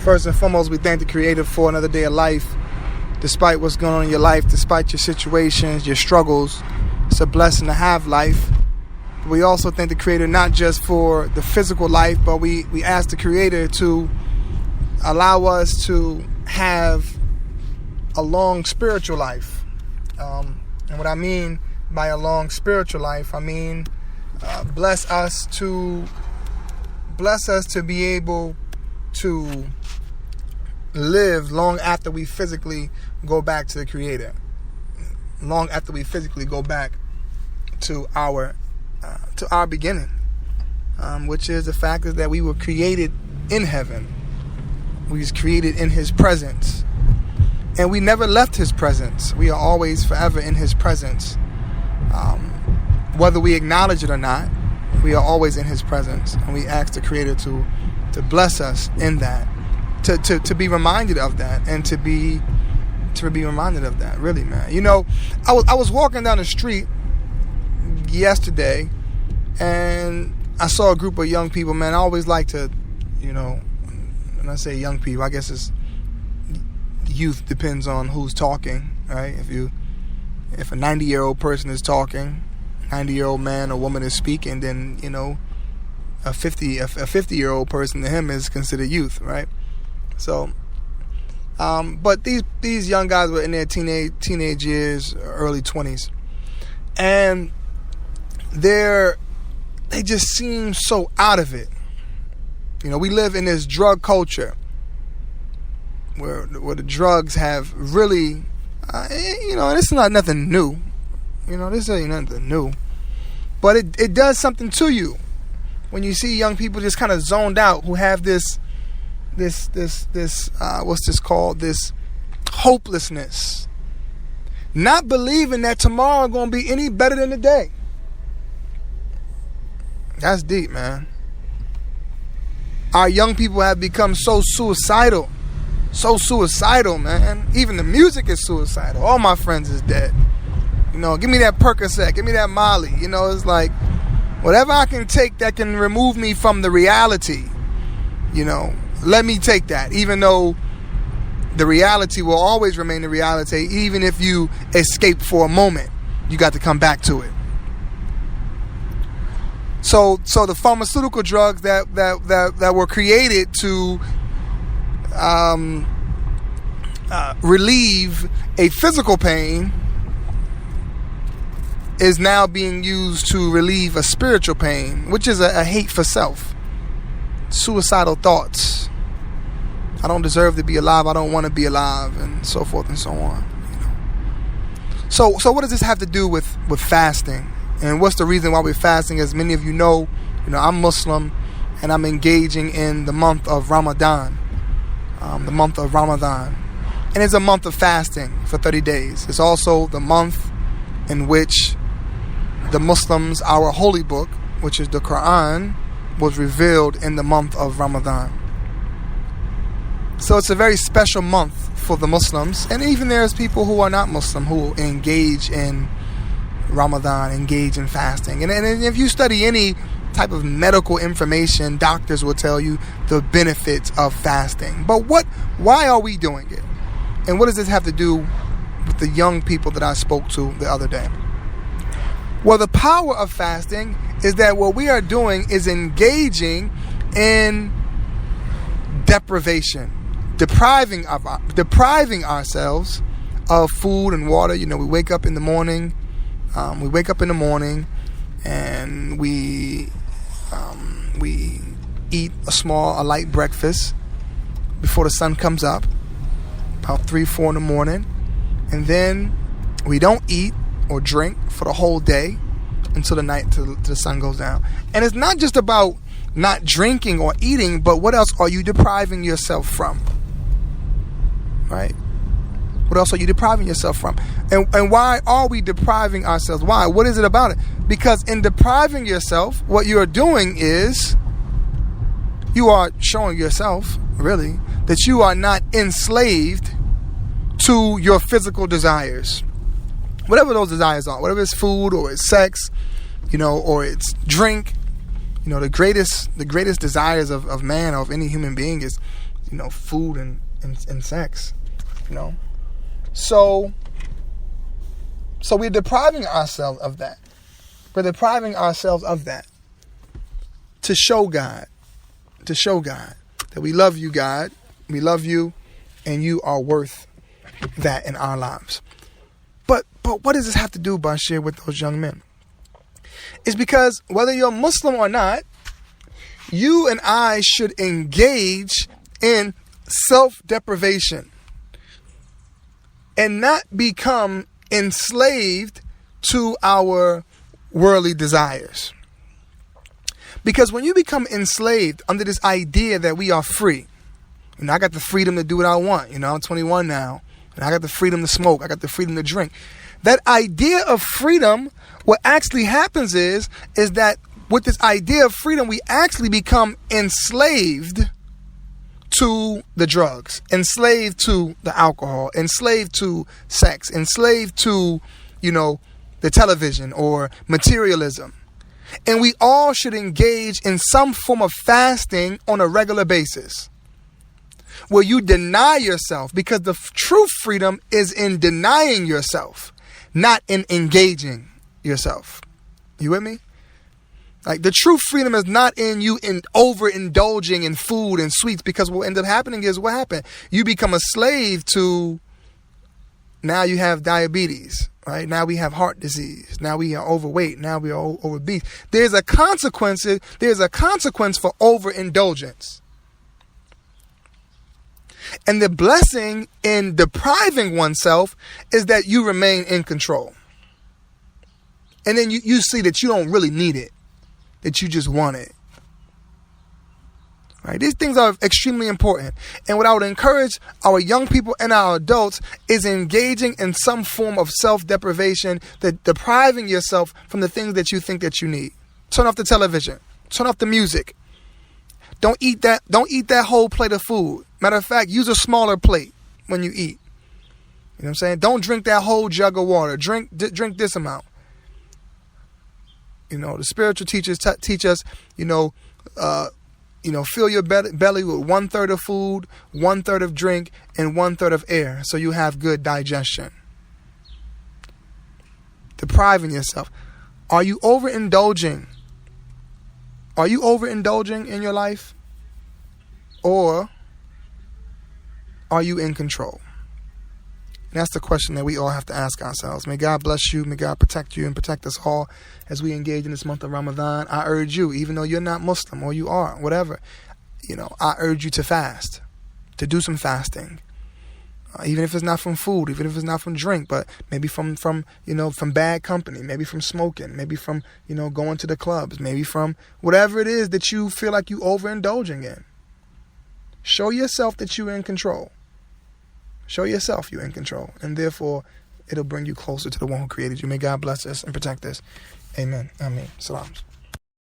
First and foremost, we thank the Creator for another day of life. Despite what's going on in your life, despite your situations, your struggles, it's a blessing to have life. We also thank the Creator not just for the physical life, but we ask the Creator to allow us to have a long spiritual life. And what I mean by a long spiritual life, I mean bless us to be able to live long after we physically go back to the Creator, long after we physically go back to our beginning, which is the fact is that we were created in heaven. We was created in His presence, and we never left His presence. We are always forever in His presence, whether we acknowledge it or not. We are always in His presence, and we ask the Creator to bless us in that, to be reminded of that, and to be reminded of that. Really, man. You know, I was walking down the street yesterday, and I saw a group of young people. Man, I always like to, you know, when I say young people, I guess it's youth, depends on who's talking, right? If a 90-year-old person is talking, 90-year-old man or woman is speaking, then, you know, a 50-year-old person to him is considered youth, right? So, but these young guys were in their teenage years, early 20s, and they just seem so out of it. You know, we live in this drug culture where the drugs have really, you know, this is not nothing new. You know, this ain't nothing new, but it does something to you when you see young people just kind of zoned out, who have this what's this called? This hopelessness, not believing that tomorrow gonna be any better than today. That's deep, man. Our young people have become so suicidal, man. Even the music is suicidal. All my friends is dead. You know, give me that Percocet, give me that Molly. You know, it's like whatever I can take that can remove me from the reality, you know, let me take that. Even though the reality will always remain the reality, even if you escape for a moment, you got to come back to it. So the pharmaceutical drugs that were created to relieve a physical pain is now being used to relieve a spiritual pain, which is a hate for self, suicidal thoughts. I don't deserve to be alive. I don't want to be alive, and so forth and so on. You know. So what does this have to do with fasting? And what's the reason why we're fasting? As many of you know, I'm Muslim, and I'm engaging in the month of Ramadan. The month of Ramadan. And it's a month of fasting for 30 days. It's also the month in which the Muslims, our holy book, which is the Quran, was revealed in the month of Ramadan. So it's a very special month for the Muslims. And even there's people who are not Muslim who engage in Ramadan, engage in fasting. And if you study any type of medical information, doctors will tell you the benefits of fasting. But why are we doing it? And what does this have to do with the young people that I spoke to the other day? Well, the power of fasting is that what we are doing is engaging in deprivation, depriving ourselves of food and water. You know, we wake up in the morning. And we eat a light breakfast before the sun comes up, about 3-4 in the morning, and then we don't eat or drink for the whole day until the night, till the sun goes down. And it's not just about not drinking or eating, but what else are you depriving yourself from? Right? What else are you depriving yourself from? And why are we depriving ourselves? Why? What is it about it? Because in depriving yourself, what you are doing is you are showing yourself, really, that you are not enslaved to your physical desires. Whatever those desires are, whether it's food or it's sex, or it's drink, the greatest desires of man or of any human being is, food and sex, So we're depriving ourselves of that. We're depriving ourselves of that to show God that we love you, God. We love you, and you are worth that in our lives. But what does this have to do, Bashir, with those young men? It's because whether you're Muslim or not, you and I should engage in self-deprivation and not become enslaved to our worldly desires. Because when you become enslaved under this idea that we are free, I got the freedom to do what I want. I'm 21 now, and I got the freedom to smoke. I got the freedom to drink. That idea of freedom, what actually happens is that with this idea of freedom, we actually become enslaved to the drugs, enslaved to the alcohol, enslaved to sex, enslaved to, the television or materialism. And we all should engage in some form of fasting on a regular basis, where you deny yourself, because the true freedom is in denying yourself, not in engaging yourself. You with me? Like, the true freedom is not in you in overindulging in food and sweets, because what ends up happening is what happened. You become a slave to, now you have diabetes, right? Now we have heart disease. Now we are overweight. Now we are obese. There's a consequence for overindulgence. And the blessing in depriving oneself is that you remain in control. And then you see that you don't really need it, that you just want it. Right? These things are extremely important. And what I would encourage our young people and our adults is engaging in some form of self-deprivation, that depriving yourself from the things that you think that you need. Turn off the television. Turn off the music. Don't eat that whole plate of food. Matter of fact, use a smaller plate when you eat. You know what I'm saying? Don't drink that whole jug of water. Drink this amount. The spiritual teachers teach us, fill your belly with 1/3 of food, 1/3 of drink, and 1/3 of air, so you have good digestion. Depriving yourself. Are you overindulging? Are you overindulging in your life? Or are you in control? And that's the question that we all have to ask ourselves. May God bless you. May God protect you and protect us all as we engage in this month of Ramadan. I urge you, even though you're not Muslim or you are, whatever, I urge you to fast, to do some fasting. Even if it's not from food, even if it's not from drink, but maybe from bad company, maybe from smoking, maybe from, going to the clubs, maybe from whatever it is that you feel like you overindulging in. Show yourself that you're in control. Show yourself you're in control, and therefore it'll bring you closer to the one who created you. May God bless us and protect us. Amen. Ameen. Salams.